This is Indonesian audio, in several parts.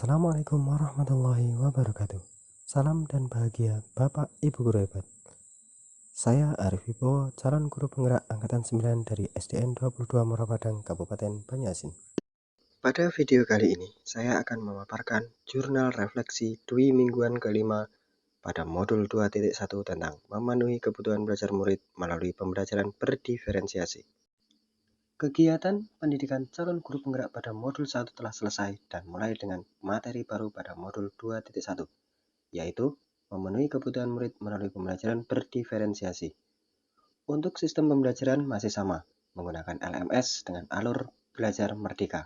Assalamualaikum warahmatullahi wabarakatuh. Salam dan bahagia Bapak Ibu Guru hebat. Saya Arif Wibowo, calon guru penggerak angkatan 9 dari SDN 22 Morapadang, Kabupaten Banyasin. Pada video kali ini, saya akan memaparkan jurnal refleksi Dwi mingguan kelima pada modul 2.1 tentang memenuhi kebutuhan belajar murid melalui pembelajaran berdiferensiasi. Kegiatan pendidikan calon guru penggerak pada modul 1 telah selesai dan mulai dengan materi baru pada modul 2.1, yaitu memenuhi kebutuhan murid melalui pembelajaran berdiferensiasi. Untuk sistem pembelajaran masih sama, menggunakan LMS dengan alur belajar merdeka,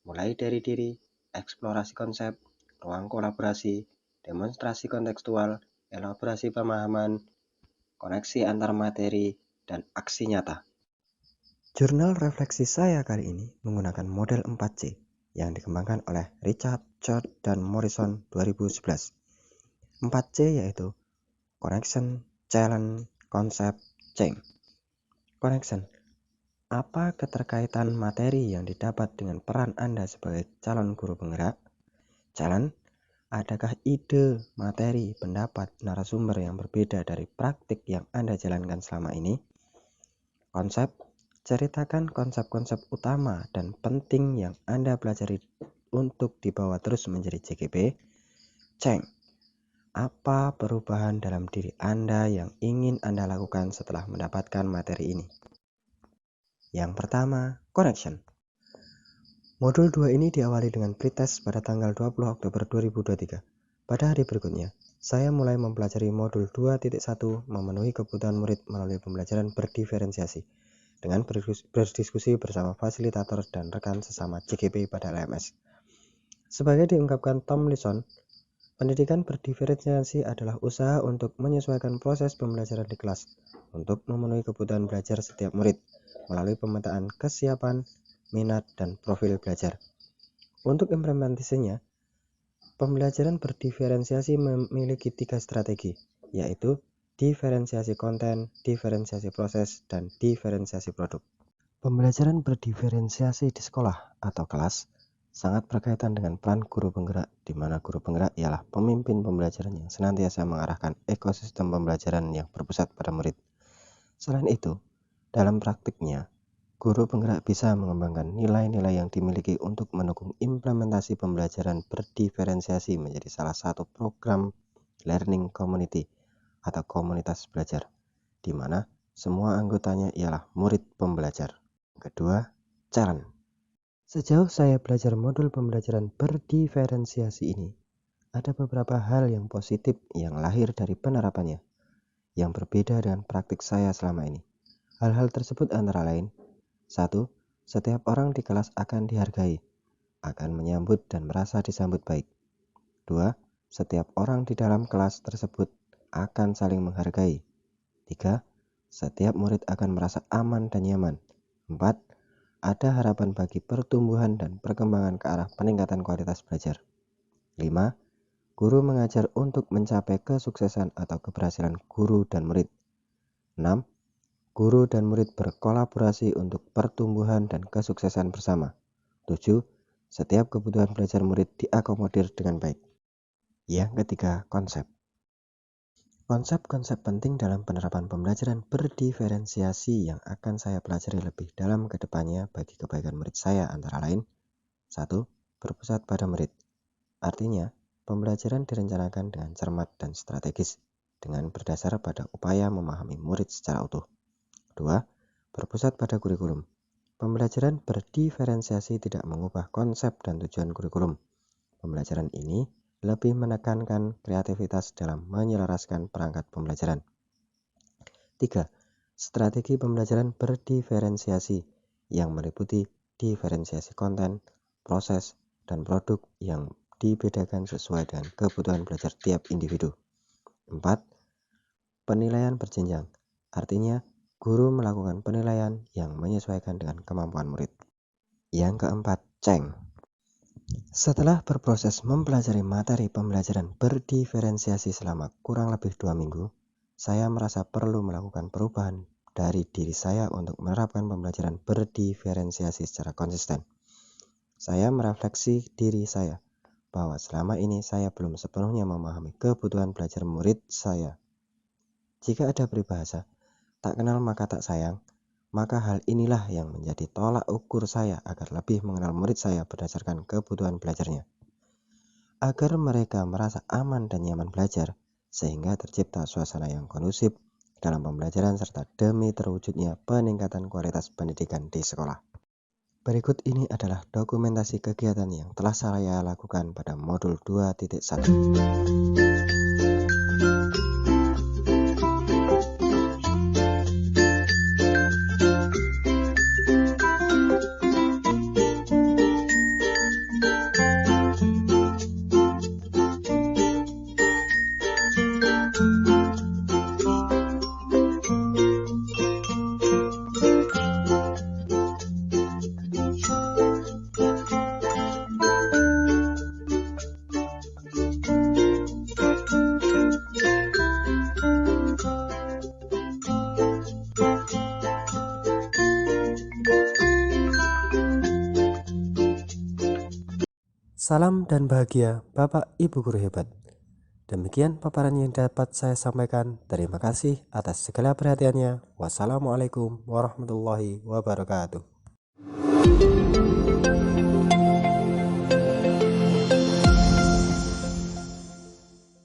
mulai dari diri, eksplorasi konsep, ruang kolaborasi, demonstrasi kontekstual, elaborasi pemahaman, koneksi antar materi, dan aksi nyata. Jurnal refleksi saya kali ini menggunakan model 4C yang dikembangkan oleh Richard, Chord, dan Morrison 2011. 4C yaitu Connection, Challenge, Concept, Change. Connection. Apa keterkaitan materi yang didapat dengan peran Anda sebagai calon guru penggerak? Challenge. Adakah ide, materi, pendapat, narasumber yang berbeda dari praktik yang Anda jalankan selama ini? Konsep. Ceritakan konsep-konsep utama dan penting yang Anda pelajari untuk dibawa terus menjadi JGP. Change. Apa perubahan dalam diri Anda yang ingin Anda lakukan setelah mendapatkan materi ini? Yang pertama, connection. Modul 2 ini diawali dengan pretest pada tanggal 20 Oktober 2023. Pada hari berikutnya, saya mulai mempelajari modul 2.1 memenuhi kebutuhan murid melalui pembelajaran berdiferensiasi dengan berdiskusi bersama fasilitator dan rekan sesama JGP pada LMS. Sebagai diungkapkan Tom Lison, pendidikan berdiferensiasi adalah usaha untuk menyesuaikan proses pembelajaran di kelas untuk memenuhi kebutuhan belajar setiap murid melalui pemetaan kesiapan, minat, dan profil belajar. Untuk implementasinya, pembelajaran berdiferensiasi memiliki 3 strategi, yaitu diferensiasi konten, diferensiasi proses, dan diferensiasi produk. Pembelajaran berdiferensiasi di sekolah atau kelas sangat berkaitan dengan peran guru penggerak, di mana guru penggerak ialah pemimpin pembelajaran yang senantiasa mengarahkan ekosistem pembelajaran yang berpusat pada murid. Selain itu, dalam praktiknya, guru penggerak bisa mengembangkan nilai-nilai yang dimiliki untuk mendukung implementasi pembelajaran berdiferensiasi menjadi salah satu program learning community atau komunitas belajar, di mana semua anggotanya ialah murid pembelajar. Kedua, challenge. Sejauh saya belajar modul pembelajaran berdiferensiasi ini, ada beberapa hal yang positif yang lahir dari penerapannya, yang berbeda dengan praktik saya selama ini. Hal-hal tersebut antara lain: 1. Setiap orang di kelas akan dihargai, akan menyambut dan merasa disambut baik. 2. Setiap orang di dalam kelas tersebut akan saling menghargai. 3. Setiap murid akan merasa aman dan nyaman. 4. Ada harapan bagi pertumbuhan dan perkembangan ke arah peningkatan kualitas belajar. 5. Guru mengajar untuk mencapai kesuksesan atau keberhasilan guru dan murid. 6. Guru dan murid berkolaborasi untuk pertumbuhan dan kesuksesan bersama. 7. Setiap kebutuhan belajar murid diakomodir dengan baik. Yang ketiga, konsep. Konsep-konsep penting dalam penerapan pembelajaran berdiferensiasi yang akan saya pelajari lebih dalam ke depannya bagi kebaikan murid saya antara lain: 1. Berpusat pada murid. Artinya, pembelajaran direncanakan dengan cermat dan strategis, dengan berdasar pada upaya memahami murid secara utuh. 2. Berpusat pada kurikulum. Pembelajaran berdiferensiasi tidak mengubah konsep dan tujuan kurikulum. Pembelajaran ini lebih menekankan kreativitas dalam menyelaraskan perangkat pembelajaran. 3. Strategi pembelajaran berdiferensiasi yang meliputi diferensiasi konten, proses, dan produk yang dibedakan sesuai dengan kebutuhan belajar tiap individu. 4. Penilaian berjenjang. Artinya, guru melakukan penilaian yang menyesuaikan dengan kemampuan murid. Yang keempat, Change. Setelah berproses mempelajari materi pembelajaran berdiferensiasi selama kurang lebih 2 minggu, saya merasa perlu melakukan perubahan dari diri saya untuk menerapkan pembelajaran berdiferensiasi secara konsisten. Saya merefleksi diri saya, bahwa selama ini saya belum sepenuhnya memahami kebutuhan belajar murid saya. Jika ada peribahasa, tak kenal maka tak sayang, maka hal inilah yang menjadi tolak ukur saya agar lebih mengenal murid saya berdasarkan kebutuhan belajarnya. Agar mereka merasa aman dan nyaman belajar, sehingga tercipta suasana yang kondusif dalam pembelajaran serta demi terwujudnya peningkatan kualitas pendidikan di sekolah. Berikut ini adalah dokumentasi kegiatan yang telah saya lakukan pada modul 2.1. Salam dan bahagia Bapak Ibu Guru hebat. Demikian paparan yang dapat saya sampaikan. Terima kasih atas segala perhatiannya. Wassalamualaikum warahmatullahi wabarakatuh.